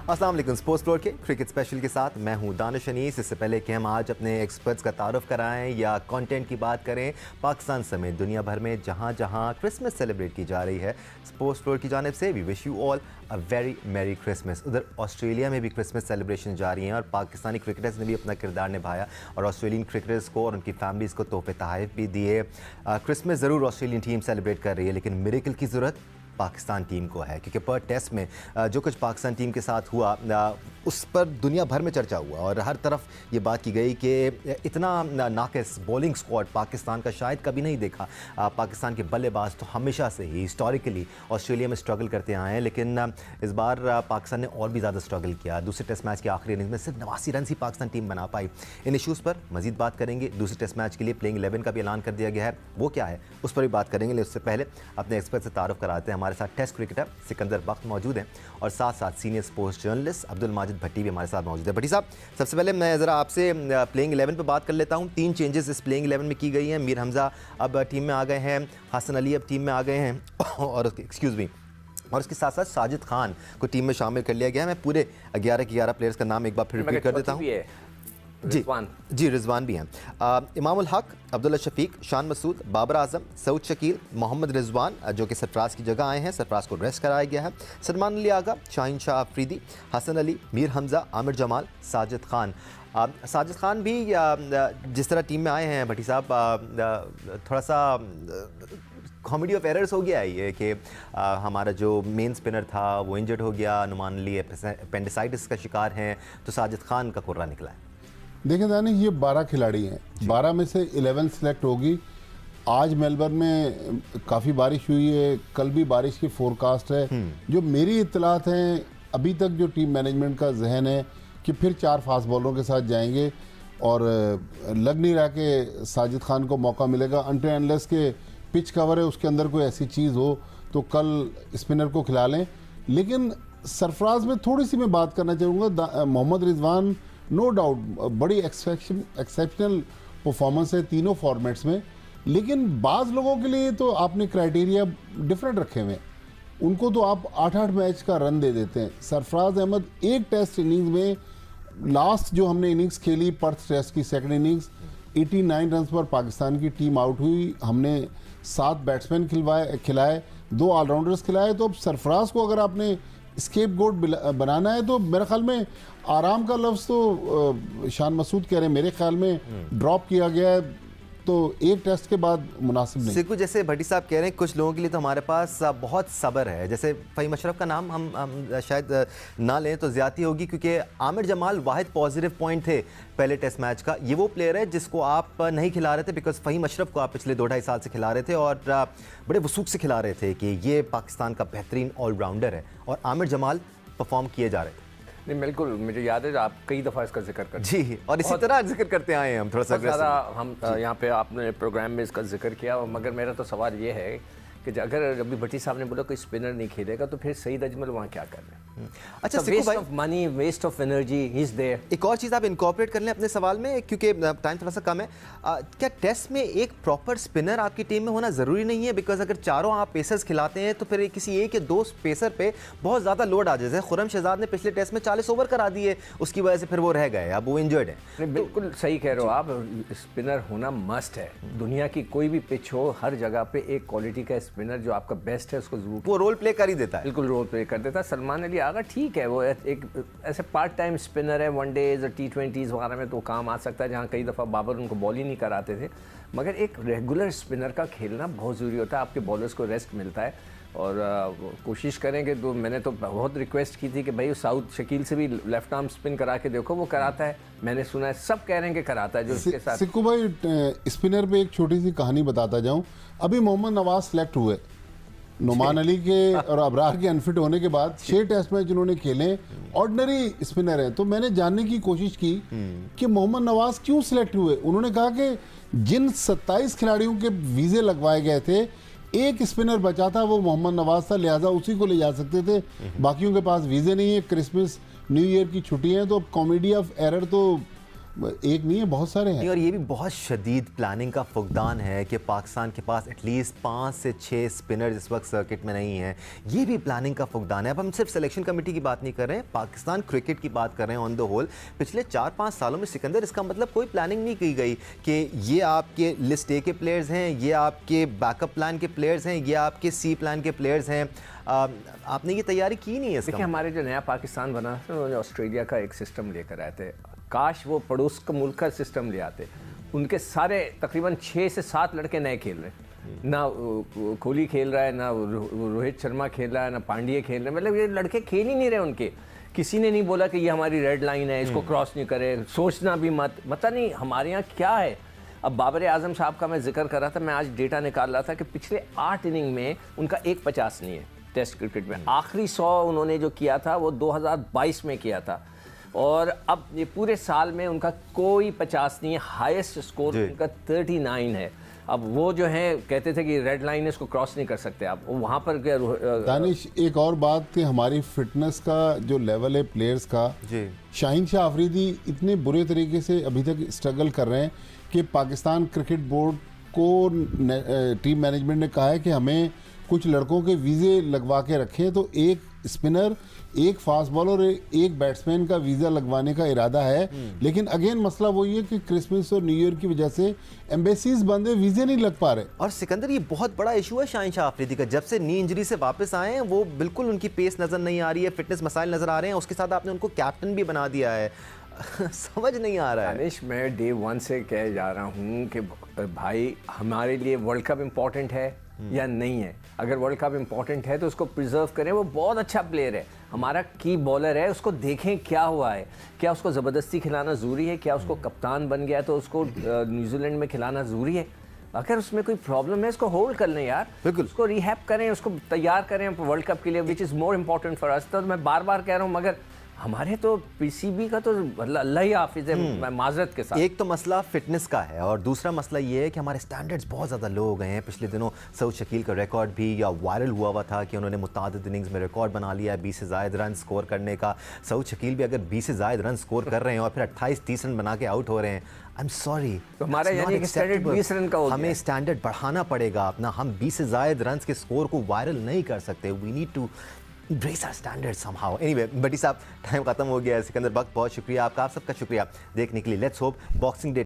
अस्सलाम वालेकुम। Sports floor के क्रिकेट स्पेशल के साथ मैं हूं दानिश अनीस। इससे पहले कि हम आज अपने एक्सपर्ट्स का तारुफ कराएं या कंटेंट की बात करें, पाकिस्तान समेत दुनिया भर में जहां जहां क्रिसमस सेलिब्रेट की जा रही है, स्पोर्ट्स फ्लोर की जानिब से we wish you all a very merry Christmas. उधर ऑस्ट्रेलिया में भी क्रिसमस सेलिब्रेशन जारी हैं और पाकिस्तानी क्रिकेटर्स ने भी अपना किरदार निभाया और ऑस्ट्रेलियन क्रिकेटर्स को और उनकी फैमिलीज़ को तोहफे तोहफ़े भी दिए। क्रिसमस ज़रूर ऑस्ट्रेलियन टीम सेलिब्रेट कर रही है, लेकिन मिरेकल की ज़रूरत पाकिस्तान टीम को है, क्योंकि पर टेस्ट में जो कुछ पाकिस्तान टीम के साथ हुआ उस पर दुनिया भर में चर्चा हुआ और हर तरफ ये बात की गई कि इतना नाकिस बॉलिंग स्क्वाड पाकिस्तान का शायद कभी नहीं देखा। पाकिस्तान के बल्लेबाज तो हमेशा से ही हिस्टोरिकली ऑस्ट्रेलिया में स्ट्रगल करते आए हैं, लेकिन इस बार पाकिस्तान ने और भी ज़्यादा स्ट्रगल किया। दूसरे टेस्ट मैच के आखिरी इनिंग्स में सिर्फ 89 रन ही पाकिस्तान टीम बना पाई। इन इशूज़ पर मजीद बात करेंगे। दूसरे टेस्ट मैच के लिए प्लेइंग 11 का भी ऐलान कर दिया गया है, वो क्या है उस पर भी बात करेंगे। लेकिन उससे पहले अपने एक्सपर्ट से तारुफ कराते हैं। हमारे साथ टेस्ट क्रिकेटर सिकंदर बख्त मौजूद हैं और साथ साथ senior sports journalist Abdul Majid Bhatti भी हमारे साथ मौजूद है। भट्टी साहब, सबसे पहले मैं ज़रा आपसे प्लेइंग 11 पर बात कर लेता हूँ। 3 चेंजेस इस प्लेइंग 11 में की गई हैं। मीर हमज़ा अब टीम में आ गए हैं, हसन अली अब टीम में आ गए हैं और एक्सक्यूज़ मी, और इसके साथ साथ साजिद खान को टीम में शामिल कर लिया गया है। मैं पूरे 11 के 11 प्लेयर्स का नाम एक बार फिर रिपीट कर देता हूँ। जी रिजवान भी हैं, इमाम उल हक, अब्दुल्ला शफीक, शान मसूद, बाबर आजम, सऊद शकील, मोहम्मद रिजवान जो कि सरफराज की जगह आए हैं, सरफराज को रेस्ट कराया गया है, सलमान अली आगा, शाहीन शाह अफरीदी, हसन अली, मीर हमज़ा, आमिर जमाल, साजिद खान। साजिद खान भी जिस तरह टीम में आए हैं भट्टी साहब, थोड़ा सा कॉमेडी ऑफ एरर्स हो गया है ये कि हमारा जो मेन स्पिनर था वो इंजर्ड हो गया, नुमान अली अपेंडिसाइटिस का शिकार हैं, तो साजिद खान का कुर्रा निकला है। देखें दानिश, ये 12 खिलाड़ी हैं, 12 में से 11 सिलेक्ट होगी। आज मेलबर्न में काफ़ी बारिश हुई है, कल भी बारिश की फोरकास्ट है। जो मेरी इत्तलात हैं, अभी तक जो टीम मैनेजमेंट का जहन है कि फिर 4 फास्ट बॉलरों के साथ जाएंगे और लग नहीं रहा कि साजिद खान को मौका मिलेगा अनटिल अनलेस के पिच कवर है उसके अंदर कोई ऐसी चीज़ हो तो कल स्पिनर को खिला लें। लेकिन सरफराज में थोड़ी सी मैं बात करना चाहूँगा। मोहम्मद रिजवान नो डाउट बड़ी एक्सेप्शनल परफॉर्मेंस है तीनों फॉर्मेट्स में, लेकिन बाज़ लोगों के लिए तो आपने क्राइटेरिया डिफरेंट रखे हुए हैं। उनको तो आप 8-8 मैच का रन दे देते हैं। सरफराज अहमद एक टेस्ट इनिंग्स में, लास्ट जो हमने इनिंग्स खेली पर्थ टेस्ट की सेकंड इनिंग्स, 89 रन पर पाकिस्तान की टीम आउट हुई। हमने 7 बैट्समैन खिलाए, 2 ऑलराउंडर्स खिलाए। तो अब सरफराज को अगर आपने स्केप गोट बनाना है तो मेरे ख्याल में आराम का लफ्ज़ तो शान मसूद कह रहे हैं, मेरे ख्याल में ड्रॉप किया गया है, तो एक टेस्ट के बाद मुनासिब नहीं। सिक्कू, जैसे भट्टी साहब कह रहे हैं कुछ लोगों के लिए तो हमारे पास बहुत सब्र है, जैसे फ़हीम अशरफ का नाम हम शायद ना लें तो ज़्यादती होगी, क्योंकि आमिर जमाल वाहिद पॉजिटिव पॉइंट थे पहले टेस्ट मैच का। ये वो प्लेयर है जिसको आप नहीं खिला रहे थे बिकॉज फ़हीम अशरफ को आप पिछले 2-2.5 साल से खिला रहे थे और बड़े वसूख से खिला रहे थे कि ये पाकिस्तान का बेहतरीन ऑलराउंडर है, और आमिर जमाल परफॉर्म किए जा रहे थे। नहीं, बिल्कुल मुझे याद है आप कई दफ़ा इसका जिक्र करते जी, और इसी तरह जिक्र करते आए हैं हम थोड़ा सा ज़्यादा। हम यहाँ पे आपने प्रोग्राम में इसका जिक्र किया, मगर मेरा तो सवाल ये है कि अगर अभी भट्टी साहब ने बोला कोई स्पिनर नहीं खेलेगा तो फिर सईद अजमल वहाँ क्या कर रहे हैं? अच्छा, waste of money, waste of energy, he is there. एक और चीज़ आप इनकॉर्पोरेट कर लें अपने सवाल में, क्योंकि टाइम थोड़ा सा कम है। क्या टेस्ट में एक प्रॉपर स्पिनर आपकी टीम में होना ज़रूरी नहीं है? बिकॉज अगर चारों आप पेसर्स खिलाते हैं तो फिर किसी एक या 2 पेसर पे बहुत ज़्यादा लोड आ जाए। खुर्रम शहजाद ने पिछले टेस्ट में 40 ओवर करा दिए, उसकी वजह से फिर वो रह गए, अब वो इंजर्ड है। बिल्कुल सही कह रहे हो आप, स्पिनर होना मस्ट है। दुनिया की कोई भी पिच हो, हर जगह पे एक क्वालिटी का स्पिनर जो आपका बेस्ट है उसको जरूर वो रोल प्ले कर ही देता है। बिल्कुल रोल प्ले कर देता है। सलमान अली आगा ठीक है, वो एक ऐसे पार्ट टाइम स्पिनर है, वनडेज और T20s वगैरह में तो काम आ सकता है, जहाँ कई दफ़ा बाबर उनको बॉल ही नहीं कराते थे। मगर एक रेगुलर स्पिनर का खेलना बहुत ज़रूरी होता है, आपके बॉलर्स को रेस्ट मिलता है। और कोशिश करेंगे तो मैंने तो बहुत रिक्वेस्ट की थी कि भाई साउथ शकील से भी लेफ्ट आर्म स्पिन करा के देखो, वो कराता है, मैंने सुना है, सब कह रहे हैं कि कराता है। जो उसके साथ सिक्कू भाई, स्पिनर पे एक छोटी सी कहानी बताता जाऊँ। अभी मोहम्मद नवाज सेलेक्ट हुए, नुमान अली के और अबरार के अनफिट होने के बाद 6 टेस्ट मैच उन्होंने खेले, ऑर्डिनरी स्पिनर है। तो मैंने जानने की कोशिश की कि मोहम्मद नवाज क्यों सिलेक्ट हुए। उन्होंने कहा कि जिन 27 खिलाड़ियों के वीज़े लगवाए गए थे, एक स्पिनर बचा था, वो मोहम्मद नवाज था, लिहाजा उसी को ले जा सकते थे, बाकियों के पास वीज़े नहीं है, क्रिसमस न्यू ईयर की छुट्टियां हैं। तो कॉमेडी ऑफ एरर तो एक नहीं है, बहुत सारे हैं। और ये भी बहुत शदीद प्लानिंग का फुकदान है कि पाकिस्तान के पास एटलीस्ट 5 से 6 स्पिनर इस वक्त सर्किट में नहीं है। ये भी प्लानिंग का फुकदान है। अब हम सिर्फ सिलेक्शन कमेटी की बात नहीं कर रहे हैं, पाकिस्तान क्रिकेट की बात कर रहे हैं ऑन द होल। पिछले 4-5 सालों में सिकंदर, इसका मतलब कोई प्लानिंग नहीं की गई कि ये आपके लिस्ट ए के प्लेयर्स हैं, ये आपके बैकअप प्लान के प्लेयर्स हैं, ये आपके सी प्लान के प्लेयर्स हैं। आपने ये तैयारी की नहीं है इसका? देखिए, हमारे जो नया पाकिस्तान बना था उन्होंने ऑस्ट्रेलिया का एक सिस्टम लेकर आए थे। काश वो पड़ोस का मुल्क का सिस्टम ले आते। उनके सारे तकरीबन 6 से 7 लड़के नए खेल रहे हैं। ना कोहली खेल रहा है, ना रोहित शर्मा खेल रहा है, ना पांड्या खेल रहे हैं। मतलब ये लड़के खेल ही नहीं रहे उनके। किसी ने नहीं बोला कि ये हमारी रेड लाइन है, इसको क्रॉस नहीं करे, सोचना भी मत। पता नहीं हमारे यहाँ क्या है। अब बाबर आजम साहब का मैं जिक्र कर रहा था, मैं आज डेटा निकाल रहा था कि पिछले 8 इनिंग में उनका 150 नहीं है टेस्ट क्रिकेट में। आखिरी 100 उन्होंने जो किया था वो 2022 में किया था, और अब ये पूरे साल में उनका कोई 50 नहीं है। हाईएस्ट स्कोर उनका 39 है। अब वो जो है कहते थे कि रेड लाइन इसको क्रॉस नहीं कर सकते आप, वहाँ पर क्या दानिश, एक और बात कि हमारी फिटनेस का जो लेवल है प्लेयर्स का, शाहीन शाह अफरीदी इतने बुरे तरीके से अभी तक स्ट्रगल कर रहे हैं कि पाकिस्तान क्रिकेट बोर्ड को टीम मैनेजमेंट ने कहा है कि हमें कुछ लड़कों के वीज़े लगवा के रखें। तो एक स्पिनर, एक फास्ट बॉलर और एक बैट्समैन का वीज़ा लगवाने का इरादा है। लेकिन अगेन मसला वही है कि क्रिसमस और न्यू ईयर की वजह से एम्बेसीज बंद है, वीज़े नहीं लग पा रहे। और सिकंदर, ये बहुत बड़ा इशू है शाहीन शाह अफरीदी का। जब से नी इंजरी से वापस आए हैं वो बिल्कुल उनकी पेस नज़र नहीं आ रही है, फिटनेस मसाइल नज़र आ रहे हैं। उसके साथ आपने उनको कैप्टन भी बना दिया है। समझ नहीं आ रहा है। दानिश, मैं डे 1 से कह जा रहा हूँ कि भाई हमारे लिए वर्ल्ड कप इम्पॉर्टेंट है या नहीं है। अगर वर्ल्ड कप इम्पॉर्टेंट है तो उसको प्रिजर्व करें। वो बहुत अच्छा प्लेयर है, हमारा की बॉलर है, उसको देखें क्या हुआ है। क्या उसको ज़बरदस्ती खिलाना ज़रूरी है? क्या उसको कप्तान बन गया तो उसको न्यूजीलैंड में खिलाना ज़रूरी है? अगर उसमें कोई प्रॉब्लम है उसको होल्ड कर लें यार, बिल्कुल उसको रिहैब करें, उसको तैयार करें वर्ल्ड कप के लिए, which is more important for us. तो मैं बार बार कह रहा हूँ, मगर हमारे तो पीसीबी का तो अल्लाह ही हाफिज़ है, माजरत के साथ। एक तो मसला फिटनेस का है और दूसरा मसला ये है कि हमारे स्टैंडर्ड्स बहुत ज़्यादा लो हो गए हैं। पिछले दिनों सऊद शकील का रिकॉर्ड भी या वायरल हुआ था कि उन्होंने मुतादिद इनिंग्स में रिकॉर्ड बना लिया है 20 से ज़ायद रन स्कोर करने का। सऊद शकील भी अगर 20 से ज़ायद रन स्कोर कर रहे हैं और फिर 28-30 रन बना के आउट हो रहे हैं, आई एम सॉरी, तो हमारा यानी कि स्टैंडर्ड 20 रन का हो गया। हमें स्टैंडर्ड बढ़ाना पड़ेगा अपना। हम 20 से ज़ायद रन के स्कोर को वायरल नहीं कर सकते। We need to brace our standard somehow. Anyway Butt साहब, टाइम खत्म हो गया है। सिकंदर बख्त, बहुत शुक्रिया आपका, आप सबका शुक्रिया देखने के लिए। Let's hope boxing day